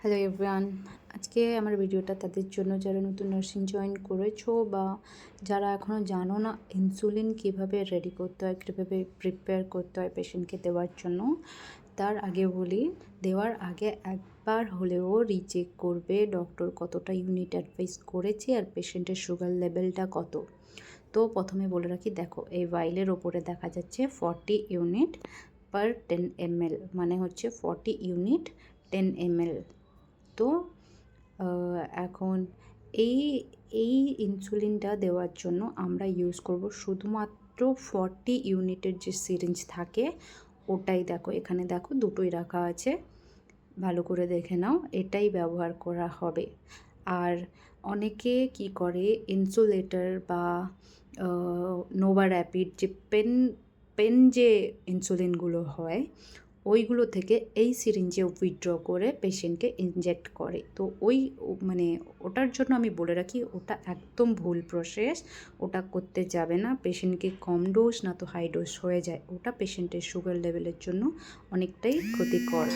Hello everyone, আজকে আমার ভিডিওটা তাদের জন্য যারা নতুন নার্সিং জয়েন করেছো বা যারা এখনও জানো না ইনসুলিন কীভাবে রেডি করতে হয়, কীভাবে প্রিপেয়ার করতে হয় পেশেন্টকে দেওয়ার জন্য। তার আগে বলি, দেওয়ার আগে একবার হলেও রিচেক করবে ডক্টর কতটা ইউনিট অ্যাডভাইস করেছে আর পেশেন্টের সুগার লেভেলটা কত। তো প্রথমে বলে রাখি, দেখো এই ভাইলের ওপরে দেখা যাচ্ছে 40 ইউনিট পার 10 ml, মানে হচ্ছে 40 ইউনিট 10 ml। তো এখন এই এই ইনসুলিনটা দেওয়ার জন্য আমরা ইউজ করব শুধুমাত্র 40 ইউনিটের যে সিরিঞ্জ থাকে ওটাই। দেখো এখানে দেখো দুটোই রাখা আছে, ভালো করে দেখে নাও, এটাই ব্যবহার করা হবে। আর অনেকে কি করে, ইনসুলেটর বা নোভা র্যাপিড যে পেন যে ইনসুলিনগুলো হয় ওইগুলো থেকে এই সিরিঞ্জে উইথড্র করে পেশেন্টকে ইনজেক্ট করে। তো মানে ওটার জন্য আমি বলে রাখি, ওটা একদম ভুল প্রসেস। ওটা করতে যাবে না, পেশেন্টকে কম ডোজ না তো হাই ডোজ হয়ে যায়, ওটা পেশেন্টের সুগার লেভেলের জন্য অনেকটাই ক্ষতিকর।